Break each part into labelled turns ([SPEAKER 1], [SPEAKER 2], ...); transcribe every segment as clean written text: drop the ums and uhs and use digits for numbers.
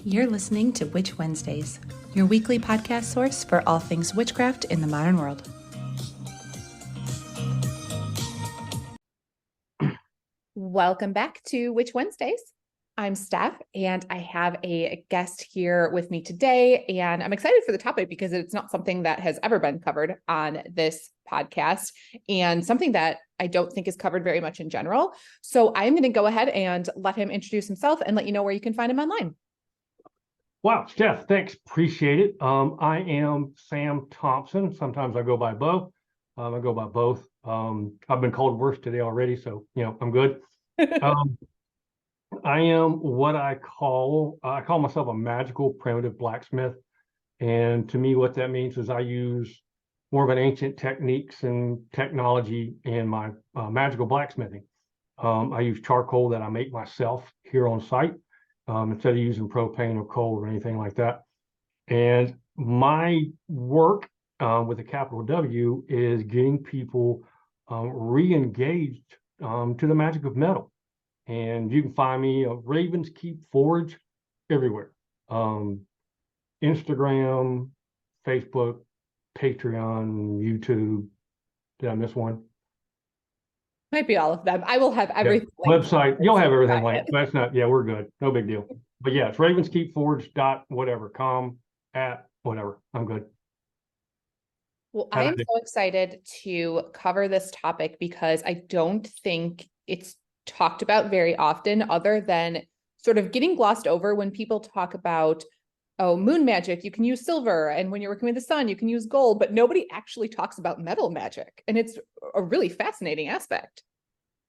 [SPEAKER 1] You're listening to Witch Wednesdays, your weekly podcast source for all things witchcraft in the modern world. Welcome back to Witch Wednesdays. I'm Steph, and I have a guest here with me today, and I'm excited for the topic because it's not something that has ever been covered on this podcast, and something that I don't think is covered very much in general. So I'm going to go ahead and let him introduce himself and let you know where you can find him online.
[SPEAKER 2] Wow, Steph, thanks. Appreciate it. I am Sam Thompson. Sometimes I go by Bo. I go by both. I've been called worse today already, so I'm good. I am what I call myself a magical primitive blacksmith. And to me, what that means is I use more of an ancient techniques and technology in my magical blacksmithing. I use charcoal that I make myself here on site. Instead of using propane or coal or anything like that. And my work with a capital W is getting people re-engaged to the magic of metal. And you can find me Ravens Keep Forge everywhere. Instagram, Facebook, Patreon, YouTube. Did I miss one?
[SPEAKER 1] Might be all of them. I will have everything.
[SPEAKER 2] Yeah. Website, you'll have everything linked. That's not, we're good. No big deal. But yeah, it's ravenskeepforge.com at whatever. I'm good.
[SPEAKER 1] Well, I am so excited to cover this topic because I don't think it's talked about very often, other than sort of getting glossed over when people talk about, oh, moon magic, you can use silver, and when you're working with the sun, you can use gold, but nobody actually talks about metal magic. And it's a really fascinating aspect.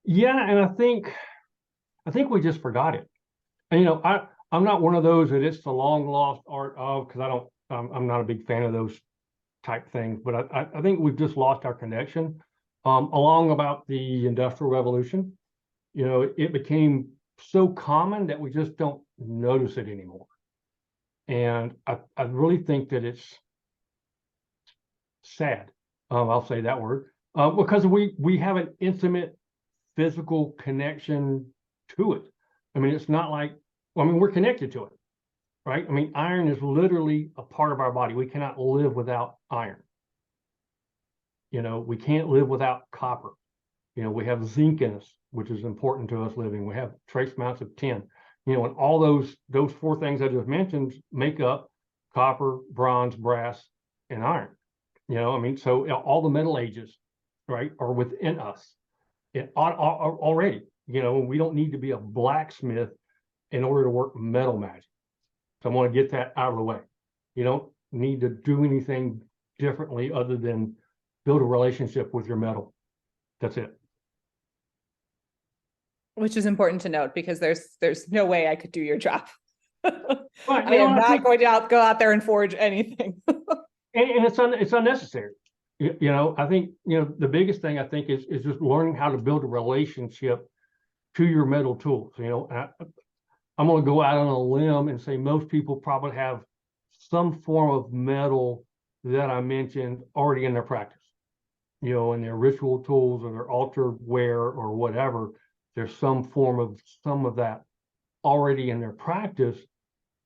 [SPEAKER 2] Yeah, and I think we just forgot it. And I'm not one of those that it's the long lost art of, because I'm not a big fan of those type things, but I think we've just lost our connection. Along about the Industrial Revolution, it became so common that we just don't notice it anymore. And I really think that it's sad. I'll say that word, because we have an intimate physical connection to it. I mean, it's not like, we're connected to it, right? I mean, iron is literally a part of our body. We cannot live without iron. We can't live without copper. We have zinc in us, which is important to us living. We have trace amounts of tin. And all those four things I just mentioned make up copper, bronze, brass, and iron. So all the Middle Ages, right, are within us. Already. We don't need to be a blacksmith in order to work metal magic. So I want to get that out of the way. You don't need to do anything differently other than build a relationship with your metal. That's it.
[SPEAKER 1] Which is important to note, because there's no way I could do your job.
[SPEAKER 2] Right,
[SPEAKER 1] I am not going to go out there and forge anything.
[SPEAKER 2] and it's unnecessary. I think the biggest thing I think is just learning how to build a relationship to your metal tools. I'm going to go out on a limb and say most people probably have some form of metal that I mentioned already in their practice. In their ritual tools or their altar wear or whatever, there's some of that already in their practice.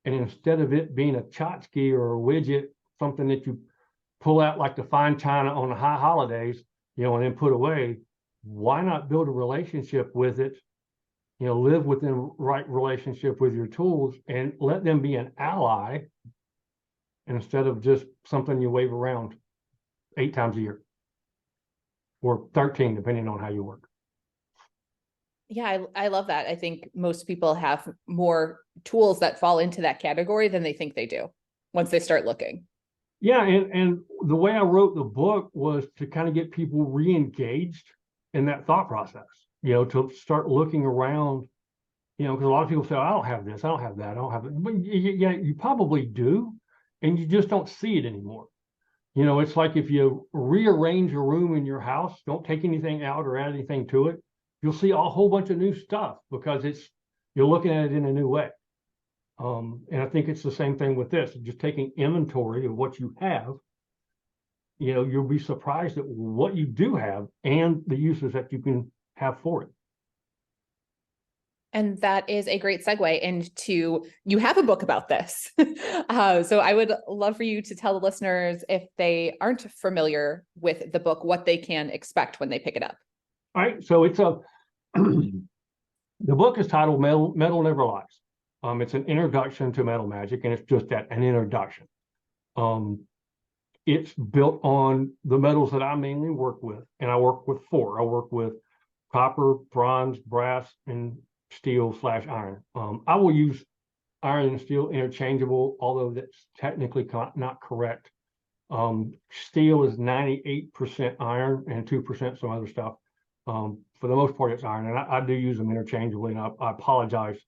[SPEAKER 2] And instead of it being a tchotchke or a widget, something that you pull out like the fine china on the high holidays, and then put away, why not build a relationship with it? Live within right relationship with your tools and let them be an ally instead of just something you wave around 8 times a year or 13, depending on how you work.
[SPEAKER 1] Yeah, I love that. I think most people have more tools that fall into that category than they think they do once they start looking.
[SPEAKER 2] Yeah, and the way I wrote the book was to kind of get people re-engaged in that thought process, to start looking around, because a lot of people say, I don't have this, I don't have that, I don't have it. But yeah, you probably do, and you just don't see it anymore. It's like if you rearrange a room in your house, don't take anything out or add anything to it, you'll see a whole bunch of new stuff because you're looking at it in a new way. And I think it's the same thing with this, just taking inventory of what you have. You'll be surprised at what you do have and the uses that you can have for it.
[SPEAKER 1] And that is a great segue into, you have a book about this. So I would love for you to tell the listeners, if they aren't familiar with the book, what they can expect when they pick it up.
[SPEAKER 2] All right. So it's a the book is titled Metal Never Lies. It's an introduction to metal magic, and it's just that, an introduction. It's built on the metals that I mainly work with, and I work with four. I work with copper, bronze, brass, and steel/iron. I will use iron and steel interchangeable, although that's technically not correct. Steel is 98% iron and 2% some other stuff. For the most part, it's iron, and I do use them interchangeably, and I apologize.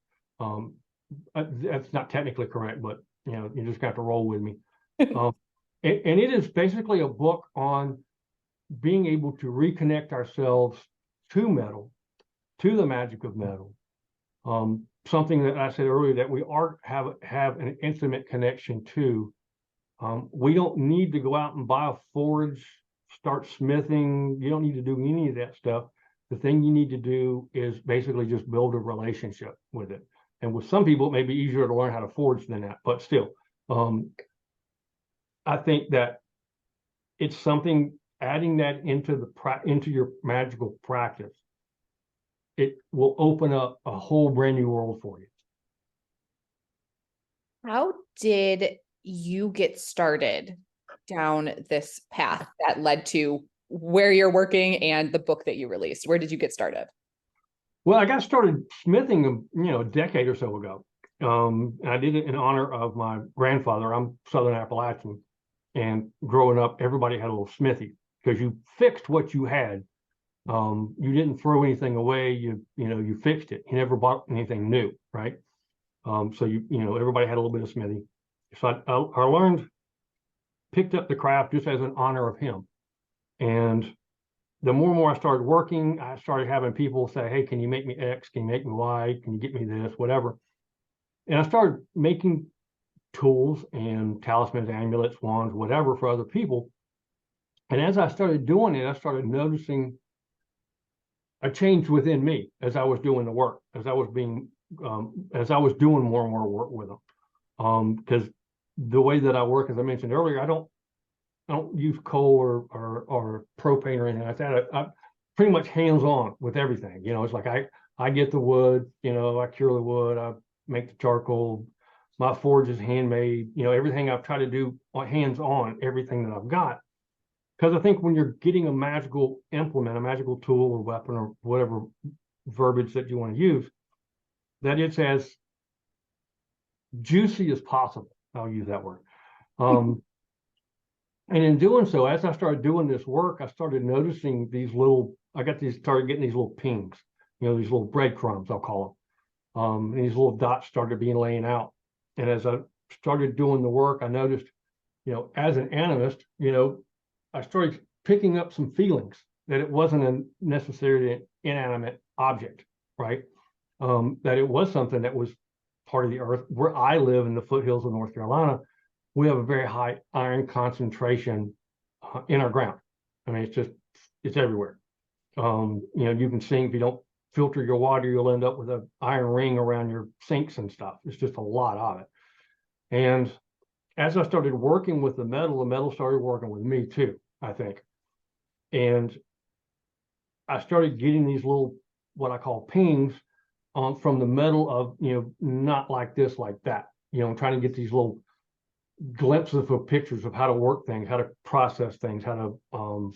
[SPEAKER 2] That's not technically correct, but you just got to roll with me. And it is basically a book on being able to reconnect ourselves to metal, to the magic of metal. Something that I said earlier that we have an intimate connection to. We don't need to go out and buy a forge, start smithing. You don't need to do any of that stuff. The thing you need to do is basically just build a relationship with it. And with some people, it may be easier to learn how to forge than that, but still, I think that it's something, adding that into your magical practice, it will open up a whole brand new world for you.
[SPEAKER 1] How did you get started down this path that led to where you're working and the book that you released? Where did you get started?
[SPEAKER 2] Well, I got started smithing, a decade or so ago. And I did it in honor of my grandfather. I'm Southern Appalachian, and growing up, everybody had a little smithy because you fixed what you had. You didn't throw anything away. You fixed it. You never bought anything new, right? So everybody had a little bit of smithy. So I learned, picked up the craft just as an honor of him. And the more and more I started working, I started having people say, "Hey, can you make me X? Can you make me Y? Can you get me this? Whatever." And I started making tools and talismans, amulets, wands, whatever for other people. And as I started doing it, I started noticing a change within me as I was doing the work, as I was doing more and more work with them. Because the way that I work, as I mentioned earlier, I don't use coal or propane or anything like that. I'm pretty much hands-on with everything. It's like I get the wood, I cure the wood, I make the charcoal, my forge is handmade, everything I've tried to do hands-on, everything that I've got. Because I think when you're getting a magical implement, a magical tool or weapon or whatever verbiage that you want to use, that it's as juicy as possible. I'll use that word. And in doing so, as I started doing this work, I started noticing started getting these little pings, these little breadcrumbs, I'll call them. And these little dots started being laying out. And as I started doing the work, I noticed, as an animist, I started picking up some feelings that it wasn't necessarily an inanimate object, right? That it was something that was part of the earth. Where I live in the foothills of North Carolina, we have a very high iron concentration in our ground. I mean, it's everywhere. You can sink, if you don't filter your water, you'll end up with an iron ring around your sinks and stuff. It's just a lot of it. And as I started working with the metal started working with me too, I think. And I started getting these little, what I call pings from the metal of, not like this, like that, trying to get these little glimpses of pictures of how to work things, how to process things, how to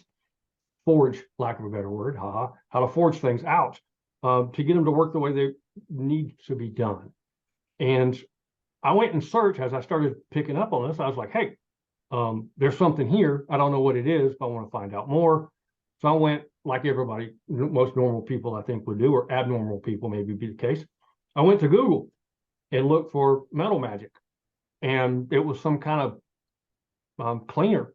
[SPEAKER 2] forge, lack of a better word, how to forge things out to get them to work the way they need to be done. And I went and searched as I started picking up on this. I was like, hey, there's something here. I don't know what it is, but I want to find out more. So I went, like everybody, most normal people I think would do, or abnormal people maybe be the case. I went to Google and looked for metal magic. And it was some kind of cleaner,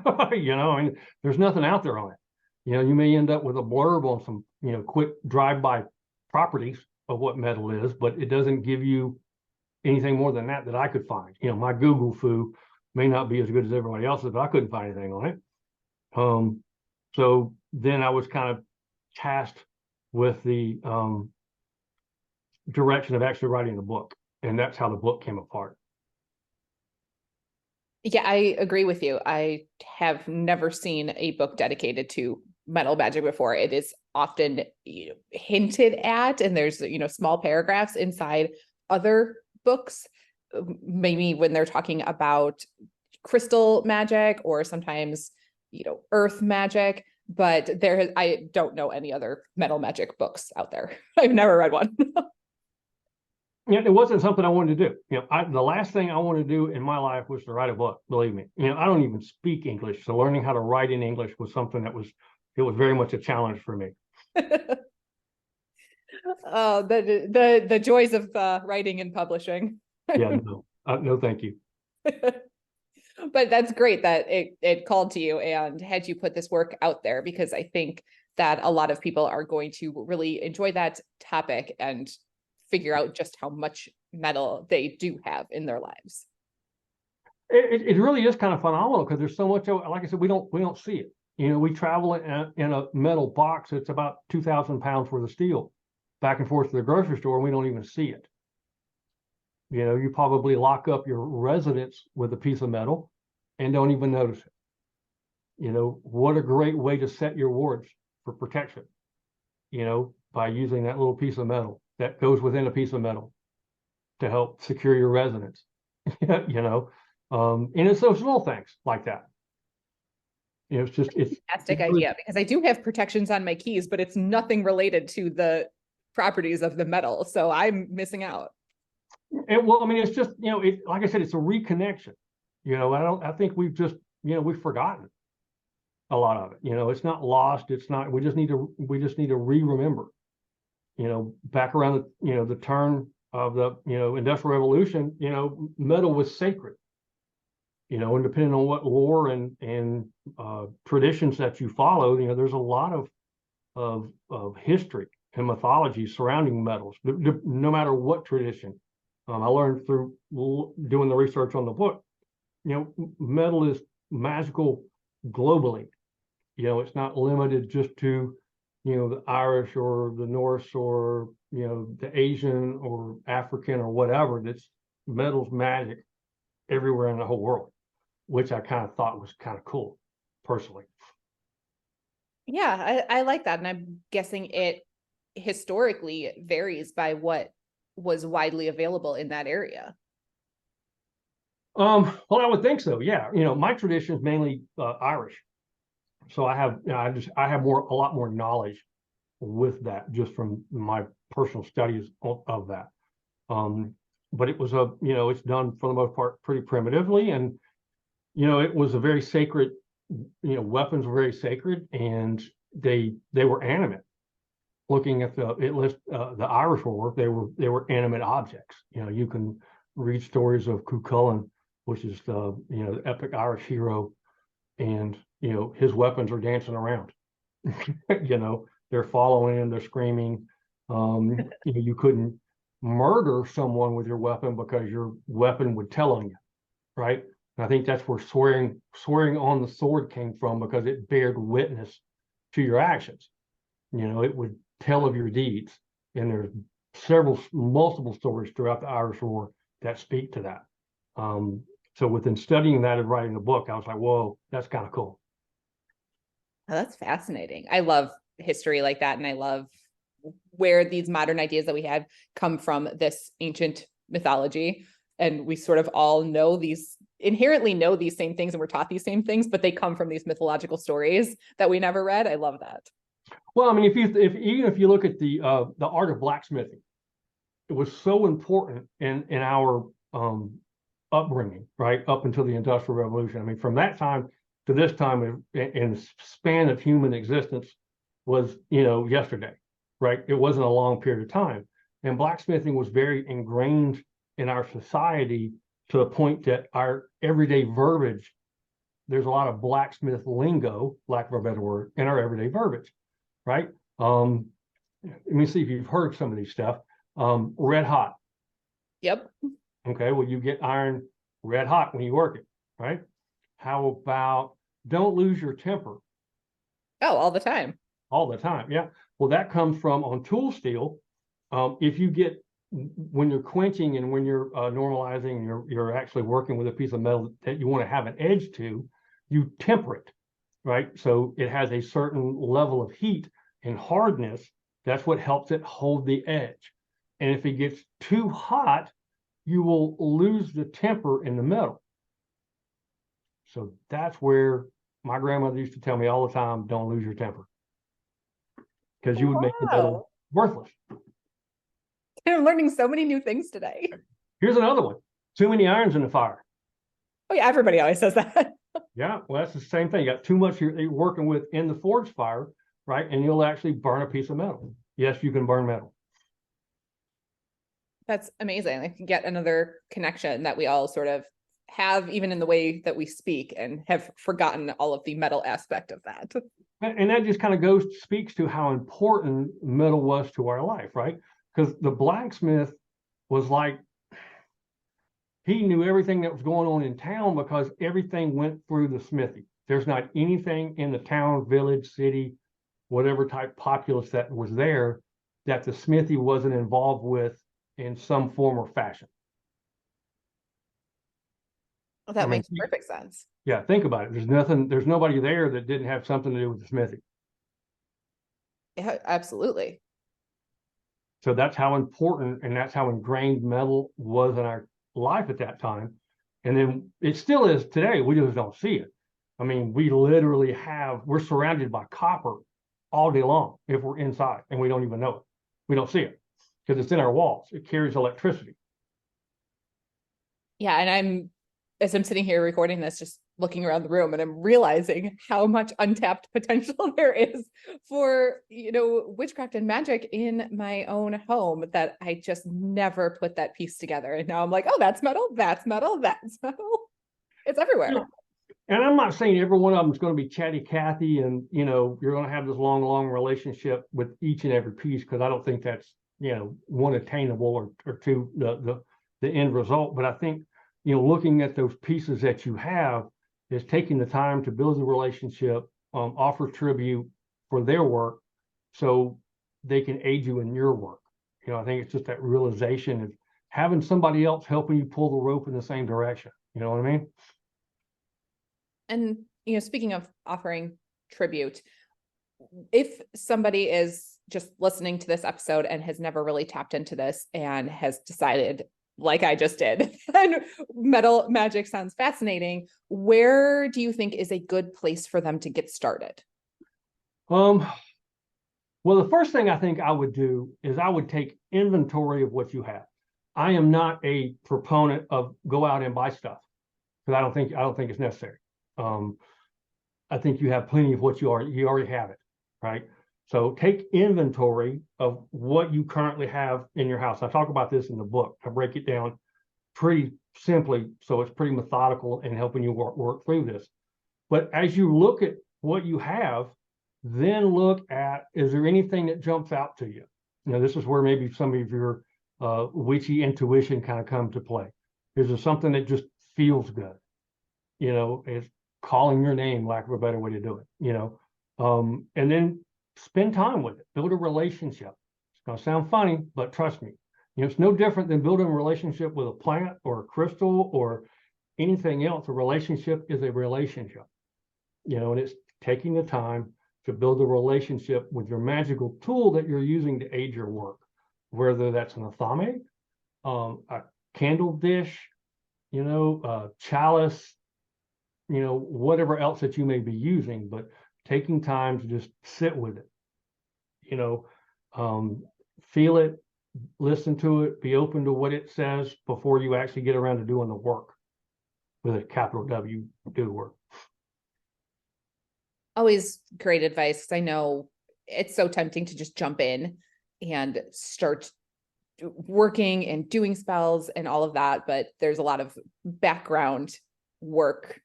[SPEAKER 2] and there's nothing out there on it. You may end up with a blurb on some, quick drive-by properties of what metal is, but it doesn't give you anything more than that I could find. My Google foo may not be as good as everybody else's, but I couldn't find anything on it. So then I was kind of tasked with the direction of actually writing the book. And that's how the book came apart.
[SPEAKER 1] Yeah, I agree with you. I have never seen a book dedicated to metal magic before. It is often, hinted at, and there's, small paragraphs inside other books, maybe when they're talking about crystal magic or sometimes, earth magic. But I don't know any other metal magic books out there. I've never read one.
[SPEAKER 2] Yeah, it wasn't something I wanted to do. The last thing I wanted to do in my life was to write a book. Believe me, I don't even speak English, so learning how to write in English was something that was very much a challenge for me.
[SPEAKER 1] Oh, the joys of writing and publishing.
[SPEAKER 2] Yeah, no, thank you.
[SPEAKER 1] But that's great that it called to you and had you put this work out there, because I think that a lot of people are going to really enjoy that topic and figure out just how much metal they do have in their lives.
[SPEAKER 2] It really is kind of phenomenal because there's so much. Like I said, we don't see it. We travel in a metal box. It's about 2,000 pounds worth of steel back and forth to the grocery store, and we don't even see it. You probably lock up your residence with a piece of metal and don't even notice it. What a great way to set your wards for protection, by using that little piece of metal that goes within a piece of metal to help secure your residence. And it's those little things like that. It's
[SPEAKER 1] fantastic idea, because I do have protections on my keys, but it's nothing related to the properties of the metal. So I'm missing out.
[SPEAKER 2] It's just, like I said, it's a reconnection. I think we've just, we've forgotten a lot of it. It's not lost. It's not, we just need to re-remember, back around the turn of the, Industrial Revolution, metal was sacred, and depending on what lore and traditions that you follow, there's a lot of history and mythology surrounding metals, no matter what tradition. I learned through doing the research on the book, metal is magical globally. It's not limited just to, the Irish or the Norse or, the Asian or African or whatever. That's metal's magic everywhere in the whole world, which I kind of thought was kind of cool personally.
[SPEAKER 1] Yeah, I like that. And I'm guessing it historically varies by what was widely available in that area.
[SPEAKER 2] Well, I would think so. Yeah. My tradition is mainly Irish. So I have, I have a lot more knowledge with that just from my personal studies of that. But it was it's done for the most part pretty primitively, and it was a very sacred. Weapons were very sacred, and they were animate. Looking at the Irish War, they were animate objects. You can read stories of Cuchulainn, which is the epic Irish hero, and his weapons are dancing around. They're following him, they're screaming. You couldn't murder someone with your weapon because your weapon would tell on you, right? And I think that's where swearing on the sword came from, because it bared witness to your actions. It would tell of your deeds, and there's multiple stories throughout the Irish War that speak to that. So within studying that and writing the book, I was like, whoa, that's kind of cool.
[SPEAKER 1] Oh, that's fascinating. I love history like that, and I love where these modern ideas that we have come from this ancient mythology. And we sort of all inherently know these same things, and we're taught these same things, but they come from these mythological stories that we never read. I love that.
[SPEAKER 2] Well, if you look at the art of blacksmithing, it was so important in our upbringing, right, up until the Industrial Revolution. From that time to this time in the span of human existence was, yesterday, right? It wasn't a long period of time. And blacksmithing was very ingrained in our society to the point that our everyday verbiage, there's a lot of blacksmith lingo, lack of a better word, in our everyday verbiage, right? Let me see if you've heard some of these stuff. Red hot.
[SPEAKER 1] Yep.
[SPEAKER 2] Okay, well, you get iron red hot when you work it, right? How about don't lose your temper?
[SPEAKER 1] Oh, all the time.
[SPEAKER 2] All the time, yeah. Well, that comes from on tool steel. If you get when you're quenching and when you're normalizing and you're actually working with a piece of metal that you want to have an edge to, you temper it, right? So it has a certain level of heat and hardness. That's what helps it hold the edge. And if it gets too hot, you will lose the temper in the metal. So that's where my grandmother used to tell me all the time, don't lose your temper. Because you would make the metal worthless.
[SPEAKER 1] I'm learning so many new things today.
[SPEAKER 2] Here's another one. Too many irons in the fire.
[SPEAKER 1] Oh yeah, everybody always says that.
[SPEAKER 2] Yeah, well, that's the same thing. You got too much you're working with in the forge fire, right? And you'll actually burn a piece of metal. Yes, you can burn metal.
[SPEAKER 1] That's amazing. I can get another connection that we all sort of have, even in the way that we speak, and have forgotten all of the metal aspect of that.
[SPEAKER 2] And that just kind of speaks to how important metal was to our life, right? Because the blacksmith was like, he knew everything that was going on in town because everything went through the smithy. There's not anything in the town, village, city, whatever type populace that was there that the smithy wasn't involved with in some form or fashion.
[SPEAKER 1] Well, that makes perfect sense.
[SPEAKER 2] Yeah, think about it. There's nobody there that didn't have something to do with the smithy.
[SPEAKER 1] Yeah, absolutely.
[SPEAKER 2] So that's how important and that's how ingrained metal was in our life at that time. And then it still is today. We just don't see it. I mean, we literally we're surrounded by copper all day long if we're inside and we don't even know it. We don't see it because it's in our walls. It carries electricity.
[SPEAKER 1] Yeah, and as I'm sitting here recording this, just looking around the room, and I'm realizing how much untapped potential there is for, witchcraft and magic in my own home that I just never put that piece together. And now I'm like, oh, that's metal, that's metal, that's metal. It's everywhere.
[SPEAKER 2] Yeah. And I'm not saying every one of them is going to be chatty Cathy and, you're going to have this long relationship with each and every piece, because I don't think that's, one attainable or two, the end result. But I think, looking at those pieces that you have is taking the time to build a relationship, offer tribute for their work so they can aid you in your work. I think it's just that realization of having somebody else helping you pull the rope in the same direction. You know what I mean?
[SPEAKER 1] And, speaking of offering tribute, if somebody is just listening to this episode and has never really tapped into this and has decided, like I just did, and metal magic sounds fascinating, where do you think is a good place for them to get started?
[SPEAKER 2] Well, the first thing I think I would do is I would take inventory of what you have. I am not a proponent of go out and buy stuff because I don't think it's necessary. I think you have plenty of what you already have it, right? So take inventory of what you currently have in your house. I talk about this in the book. I break it down pretty simply, so it's pretty methodical in helping you work through this. But as you look at what you have, then look at, is there anything that jumps out to you? This is where maybe some of your witchy intuition kind of come to play. Is there something that just feels good? It's calling your name, lack of a better way to do it, and then spend time with it, build a relationship. It's going to sound funny, but trust me, it's no different than building a relationship with a plant or a crystal or anything else. A relationship is a relationship, and it's taking the time to build a relationship with your magical tool that you're using to aid your work, whether that's an athame, a candle dish, chalice, whatever else that you may be using, but taking time to just sit with it, feel it, listen to it, be open to what it says before you actually get around to doing the work with a capital W, do the work.
[SPEAKER 1] Always great advice, because I know it's so tempting to just jump in and start working and doing spells and all of that, but there's a lot of background work,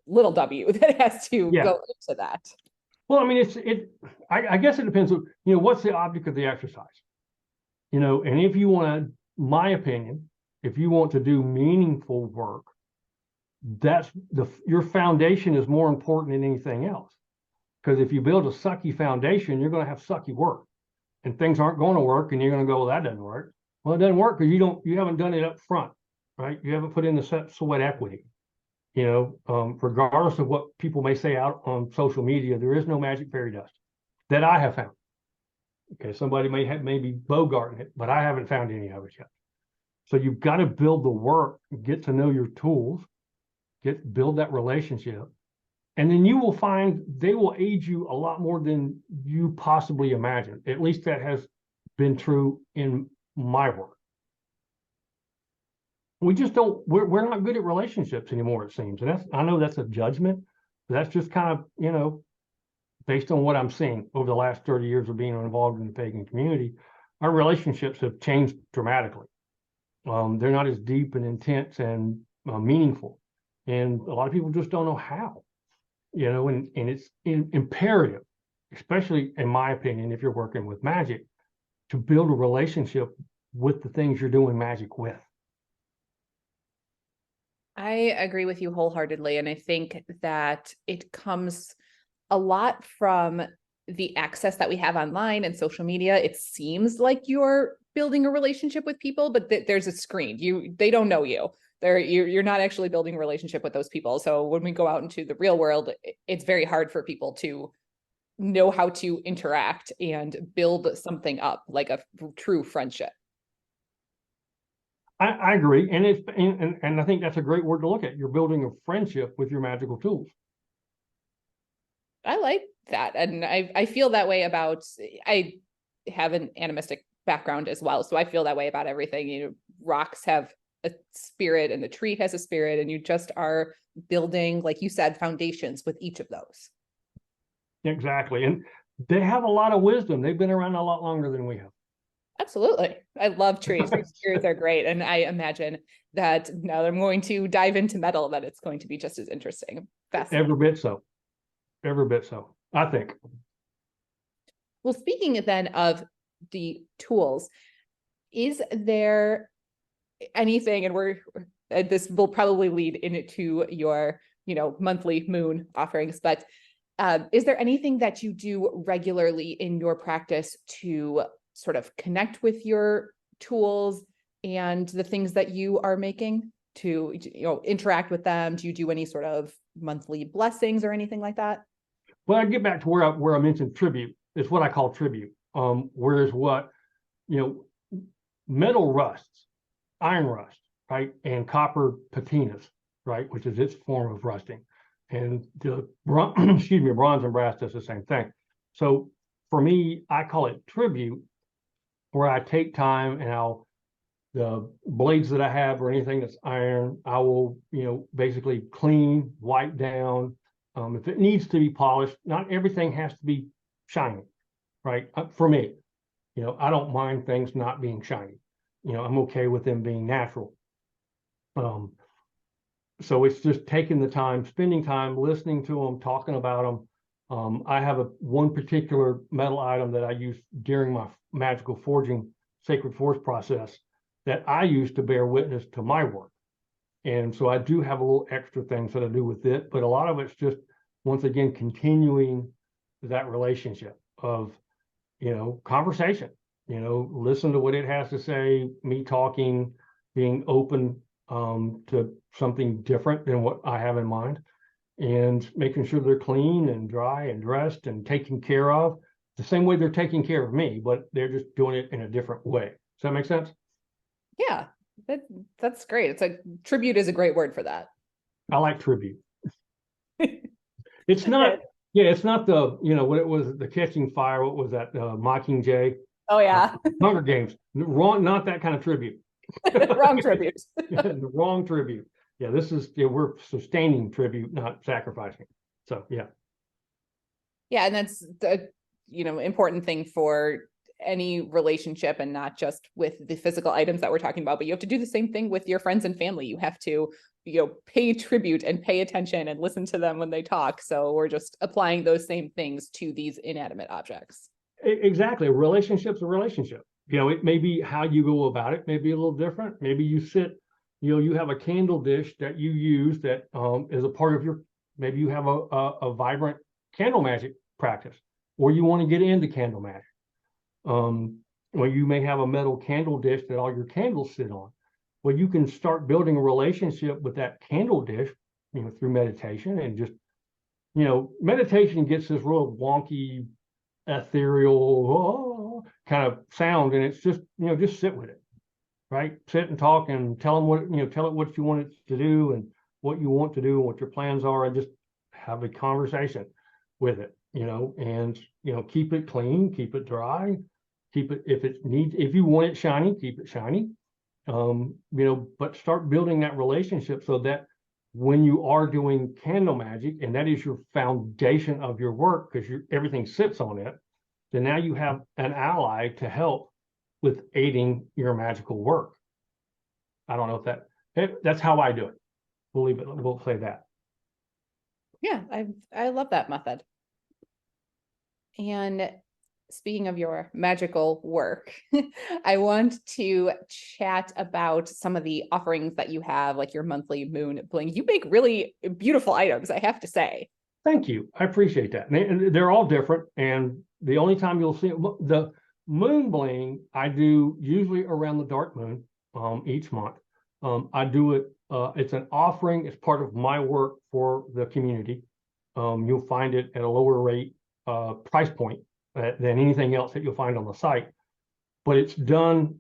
[SPEAKER 1] little w, that has to go into that.
[SPEAKER 2] Well, I mean, I guess it depends on, what's the object of the exercise, and if you want to, my opinion, if you want to do meaningful work, your foundation is more important than anything else. Because if you build a sucky foundation, you're going to have sucky work, and things aren't going to work, and you're going to go, well, that doesn't work. Well, it doesn't work because you haven't done it up front, right? You haven't put in the sweat equity. Regardless of what people may say out on social media, there is no magic fairy dust that I have found. Okay, somebody may be bogarting it, but I haven't found any of it yet. So you've got to build the work, get to know your tools, build that relationship, and then you will find they will aid you a lot more than you possibly imagine. At least that has been true in my work. We just don't, we're not good at relationships anymore, it seems. And I know that's a judgment, but that's just kind of, based on what I'm seeing over the last 30 years of being involved in the pagan community, our relationships have changed dramatically. They're not as deep and intense and meaningful. And a lot of people just don't know how, and it's imperative, especially in my opinion, if you're working with magic, to build a relationship with the things you're doing magic with.
[SPEAKER 1] I agree with you wholeheartedly. And I think that it comes a lot from the access that we have online and social media. It seems like you're building a relationship with people, but there's a screen. They don't know you. You're not actually building a relationship with those people. So when we go out into the real world, it's very hard for people to know how to interact and build something up like a true friendship.
[SPEAKER 2] I agree, and I think that's a great word to look at. You're building a friendship with your magical tools.
[SPEAKER 1] I like that, and I feel that way about. I have an animistic background as well, so I feel that way about everything. Rocks have a spirit, and the tree has a spirit, and you just are building, like you said, foundations with each of those.
[SPEAKER 2] Exactly, and they have a lot of wisdom. They've been around a lot longer than we have.
[SPEAKER 1] Absolutely. I love trees. Trees are great. And I imagine that now that I'm going to dive into metal, that it's going to be just as interesting.
[SPEAKER 2] Every bit so. Every bit so, I think.
[SPEAKER 1] Well, speaking then of the tools, is there anything, and this will probably lead into your, monthly moon offerings, but is there anything that you do regularly in your practice to sort of connect with your tools and the things that you are making, to interact with them? Do you do any sort of monthly blessings or anything like that?
[SPEAKER 2] Well, I get back to where I mentioned tribute. It's what I call tribute. Whereas metal rusts, iron rust, right, and copper patinas, right, which is its form of rusting, and the bronze and brass does the same thing. So for me, I call it tribute, where I take time and the blades that I have or anything that's iron, I will, basically clean, wipe down. If it needs to be polished, not everything has to be shiny, right? For me, I don't mind things not being shiny. I'm okay with them being natural. So it's just taking the time, spending time, listening to them, talking about them. I have one particular metal item that I use during my magical forging sacred forge process that I use to bear witness to my work. And so I do have a little extra things that I do with it, but a lot of it's just, once again, continuing that relationship of, conversation, listen to what it has to say, me talking, being open to something different than what I have in mind, and making sure they're clean and dry and dressed and taken care of the same way they're taking care of me, but they're just doing it in a different way. Does that make sense?
[SPEAKER 1] Yeah, that's great. Tribute is a great word for that.
[SPEAKER 2] I like tribute. It's not, it's not what it was, the Catching Fire. What was that? Mockingjay.
[SPEAKER 1] Oh yeah.
[SPEAKER 2] Hunger Games. Wrong, not that kind of tribute.
[SPEAKER 1] Wrong tribute.
[SPEAKER 2] The wrong tribute. Yeah, this is, we're sustaining tribute, not sacrificing. So yeah.
[SPEAKER 1] Yeah, and that's the important thing for any relationship, and not just with the physical items that we're talking about, but you have to do the same thing with your friends and family. You have to pay tribute and pay attention and listen to them when they talk. So we're just applying those same things to these inanimate objects.
[SPEAKER 2] Exactly. A relationship's a relationship. It may be how you go about it may be a little different. Maybe you sit, you have a candle dish that you use that is a part of maybe you have a vibrant candle magic practice, or you want to get into candle magic. Well, you may have a metal candle dish that all your candles sit on. Well, you can start building a relationship with that candle dish, through meditation, and just, meditation gets this real wonky, ethereal kind of sound, and it's just, just sit with it, right? Sit and talk and tell them tell it what you want it to do and what you want to do and what your plans are, and just have a conversation with it, and, keep it clean, keep it dry, keep it, if you want it shiny, keep it shiny. But start building that relationship so that when you are doing candle magic, and that is your foundation of your work, because everything sits on it, then now you have an ally to help with aiding your magical work. I don't know if that's how I do it. Believe it. We'll say that.
[SPEAKER 1] Yeah, I love that method. And speaking of your magical work, I want to chat about some of the offerings that you have, like your monthly moon bling. You make really beautiful items, I have to say.
[SPEAKER 2] Thank you. I appreciate that. They're all different. And the only time you'll see the moon bling, I do usually around the dark moon each month. I do it. It's an offering. It's part of my work for the community. You'll find it at a lower rate price point than anything else that you'll find on the site. But it's done,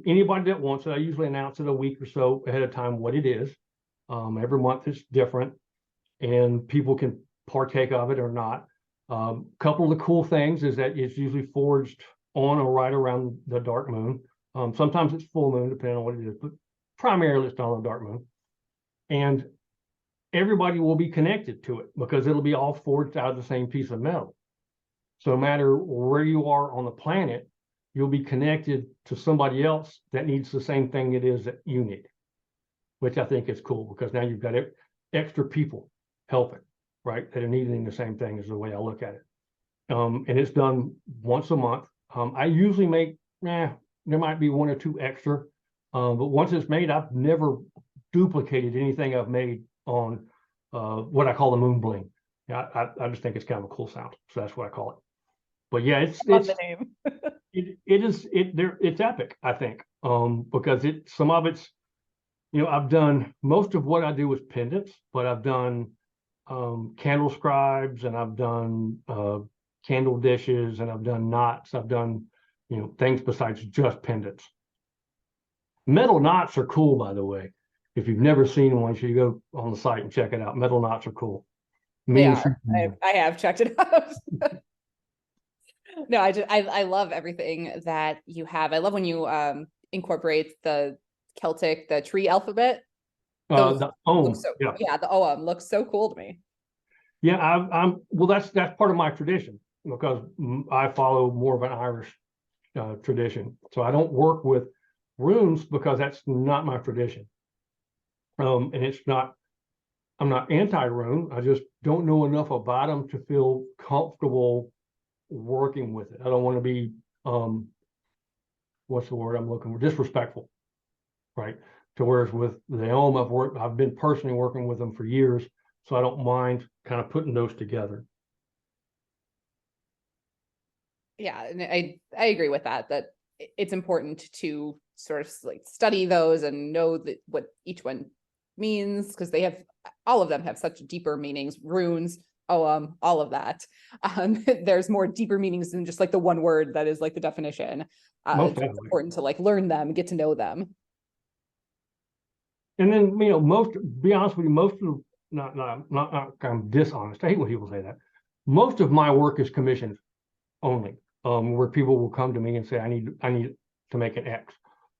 [SPEAKER 2] anybody that wants it, I usually announce it a week or so ahead of time what it is. Every month it's different, and people can partake of it or not. Couple of the cool things is that it's usually forged on or right around the dark moon. Sometimes it's full moon, depending on what it is, but primarily it's on the dark moon. And everybody will be connected to it because it'll be all forged out of the same piece of metal. So no matter where you are on the planet, you'll be connected to somebody else that needs the same thing it is that you need, which I think is cool, because now you've got extra people helping, right, that are needing the same thing, is the way I look at it. And it's done once a month. I usually make, there might be one or two extra, but once it's made, I've never duplicated anything I've made on what I call the moon bling. I just think it's kind of a cool sound, so that's what I call it. But yeah, it's
[SPEAKER 1] the name.
[SPEAKER 2] it's epic, I think, because some of it's, I've done most of what I do is pendants, but I've done candle scribes, and I've done candle dishes, and I've done knots. I've done things besides just pendants. Metal knots are cool, by the way. If you've never seen one, you should go on the site and check it out. Metal knots are cool.
[SPEAKER 1] They are. I have checked it out. No, I love everything that you have. I love when you incorporate the tree alphabet.
[SPEAKER 2] The ohm,
[SPEAKER 1] yeah, the OM looks so cool to me.
[SPEAKER 2] Yeah, well, that's part of my tradition, because I follow more of an Irish tradition. So I don't work with runes because that's not my tradition. And I'm not anti-rune. I just don't know enough about them to feel comfortable working with it. I don't want to be, what's the word I'm looking for? Disrespectful, right? To whereas with the Ohm, I've been personally working with them for years, so I don't mind kind of putting those together.
[SPEAKER 1] Yeah, and I agree with that it's important to sort of like study those and know what each one means, because all of them have such deeper meanings. Runes, all of that. There's more deeper meanings than just like the one word that is like the definition. It's important to like learn them, get to know them.
[SPEAKER 2] And then, be honest with you, most of, not I'm dishonest. I hate when people say that. Most of my work is commissioned only, where people will come to me and say, I need to make an X.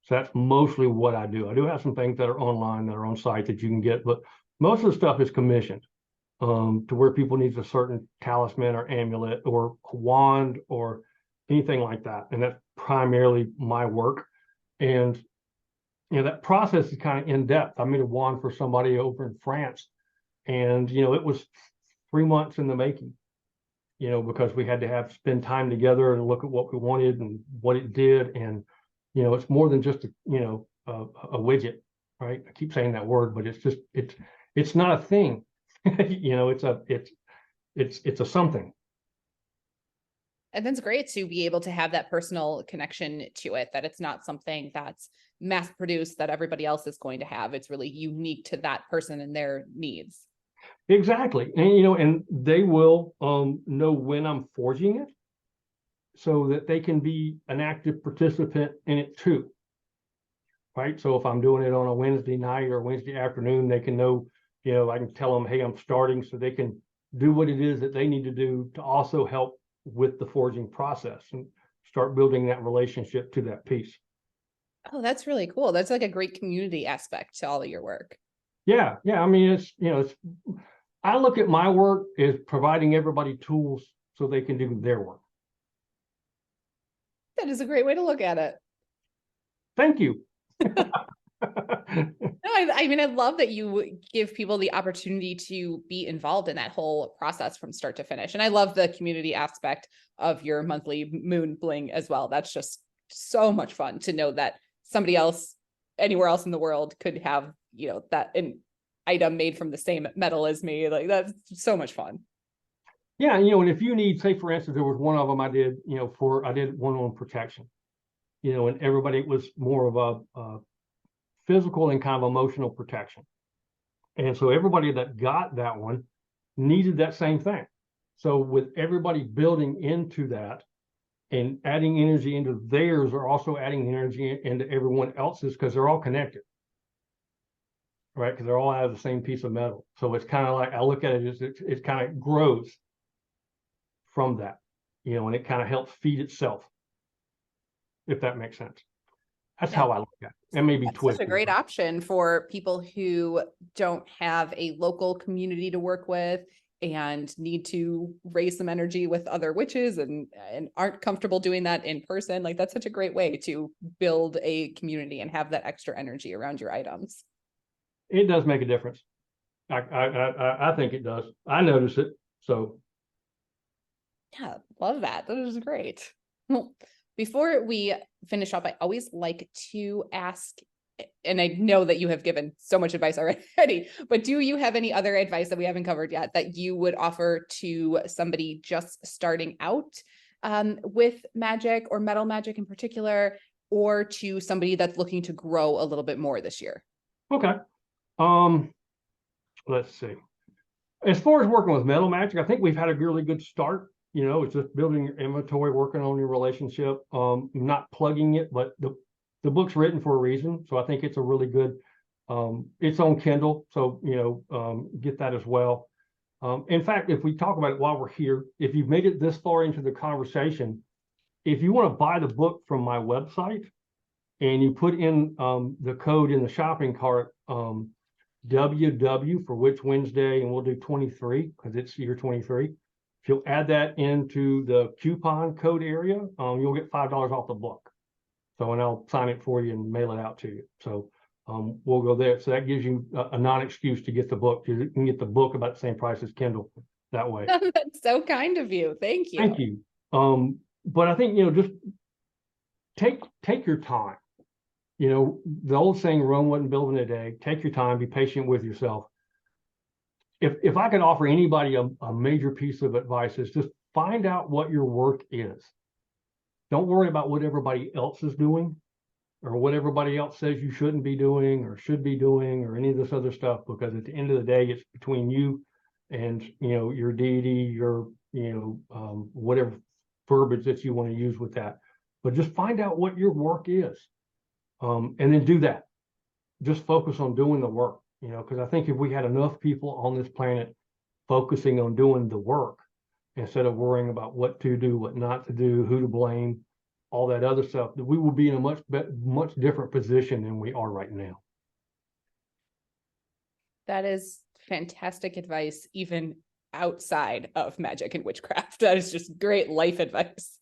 [SPEAKER 2] So that's mostly what I do. I do have some things that are online, that are on site that you can get, but most of the stuff is commissioned, to where people need a certain talisman or amulet or a wand or anything like that. And that's primarily my work. And that process is kind of in depth. I made a wand for somebody over in France, and it was 3 months in the making, because we had to spend time together and look at what we wanted and what it did. And it's more than just a widget, right? I keep saying that word, but it's not a thing. It's a something.
[SPEAKER 1] And that's great to be able to have that personal connection to it, that it's not something that's mass produced that everybody else is going to have. It's really unique to that person and their needs.
[SPEAKER 2] Exactly. And, you know, and they will know when I'm forging it so that they can be an active participant in it too. Right. So if I'm doing it on a Wednesday night or Wednesday afternoon, they can know, you know, I can tell them, hey, I'm starting, so they can do what it is that they need to do to also help with the forging process and start building that relationship to that piece.
[SPEAKER 1] Oh, that's really cool. That's like a great community aspect to all of your work.
[SPEAKER 2] Yeah. Yeah. I mean, it's, you know, it's, I look at my work as providing everybody tools so they can do their work.
[SPEAKER 1] That is a great way to look at it.
[SPEAKER 2] Thank you.
[SPEAKER 1] No, I mean, I love that you give people the opportunity to be involved in that whole process from start to finish. And I love the community aspect of your monthly moon bling as well. That's just so much fun to know that somebody else anywhere else in the world could have, you know, that an item made from the same metal as me. Like, that's so much fun.
[SPEAKER 2] Yeah, you know, and if you need, say for instance, there was one of them I did, you know, I did one on protection, you know, and everybody, it was more of a physical and kind of emotional protection. And so everybody that got that one needed that same thing. So with everybody building into that and adding energy into theirs, are also adding energy into everyone else's, because they're all connected, right? Because they're all out of the same piece of metal. So it's kind of like, I look at it as it kind of grows from that, you know, and it kind of helps feed itself, if that makes sense. That's how I look at it. And maybe
[SPEAKER 1] That's
[SPEAKER 2] twist.
[SPEAKER 1] such a great option for people who don't have a local community to work with and need to raise some energy with other witches and aren't comfortable doing that in person. Like, that's such a great way to build a community and have that extra energy around your items.
[SPEAKER 2] It does make a difference. I think it does. I notice it. So
[SPEAKER 1] Yeah, love that. That is great. Well, before we finish up, I always like to ask, and I know that you have given so much advice already, but do you have any other advice that we haven't covered yet that you would offer to somebody just starting out with magic or metal magic in particular, or to somebody that's looking to grow a little bit more this year?
[SPEAKER 2] okay. Let's see. As far as working with metal magic, I think we've had a really good start. You know, it's just building your inventory, working on your relationship, not plugging it, but the book's written for a reason. So I think it's a really good, it's on Kindle. So, you know, get that as well. In fact, if we talk about it while we're here, if you've made it this far into the conversation, if you want to buy the book from my website and you put in the code in the shopping cart, WW for Witch Wednesday, and we'll do 23 because it's year 23. If you'll add that into the coupon code area, you'll get $5 off the book. So, and I'll sign it for you and mail it out to you. So we'll go there. So that gives you a non-excuse to get the book. You can get the book about the same price as Kindle that way.
[SPEAKER 1] That's so kind of you. Thank you.
[SPEAKER 2] Thank you. But I think, you know, just take your time. You know, the old saying, Rome wasn't built in a day. Take your time, be patient with yourself. If I could offer anybody a major piece of advice, is just find out what your work is. Don't worry about what everybody else is doing or what everybody else says you shouldn't be doing or should be doing or any of this other stuff, because at the end of the day, it's between you and, you know, your deity, your, you know, whatever verbiage that you want to use with that. But just find out what your work is. And then do that. Just focus on doing the work, you know, because I think if we had enough people on this planet focusing on doing the work instead of worrying about what to do, what not to do, who to blame, all that other stuff, that we will be in a much different position than we are right now.
[SPEAKER 1] That is fantastic advice, even outside of magic and witchcraft. That is just great life advice.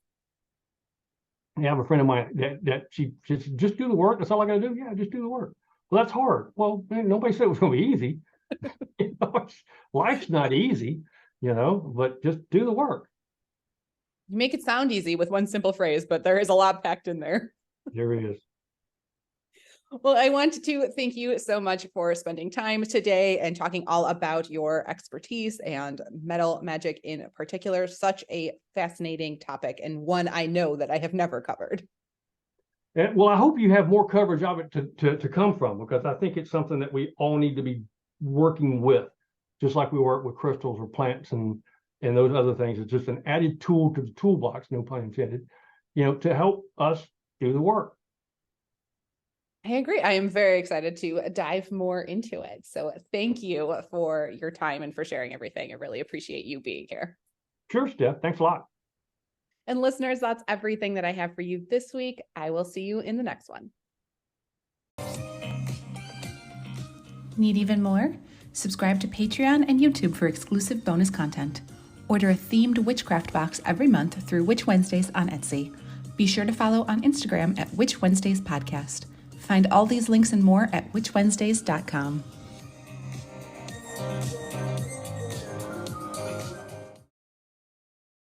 [SPEAKER 2] I have a friend of mine that she said, just do the work. That's all I got to do. Yeah, just do the work. Well, that's hard. Well, man, nobody said it was going to be easy. You know, life's not easy, you know, but just do the work.
[SPEAKER 1] You make it sound easy with one simple phrase, but there is a lot packed in there.
[SPEAKER 2] There it is.
[SPEAKER 1] Well, I want to thank you so much for spending time today and talking all about your expertise and metal magic in particular. Such a fascinating topic, and one I know that I have never covered.
[SPEAKER 2] Well, I hope you have more coverage of it to come from, because I think it's something that we all need to be working with, just like we work with crystals or plants and those other things. It's just an added tool to the toolbox, no pun intended, to help us do the work.
[SPEAKER 1] I agree. I am very excited to dive more into it. So thank you for your time and for sharing everything. I really appreciate you being here.
[SPEAKER 2] Sure, Steph. Thanks a lot.
[SPEAKER 1] And listeners, that's everything that I have for you this week. I will see you in the next one. Need even more? Subscribe to Patreon and YouTube for exclusive bonus content. Order a themed witchcraft box every month through Witch Wednesdays on Etsy. Be sure to follow on Instagram at Witch Wednesdays Podcast. Find all these links and more at witchwednesdays.com.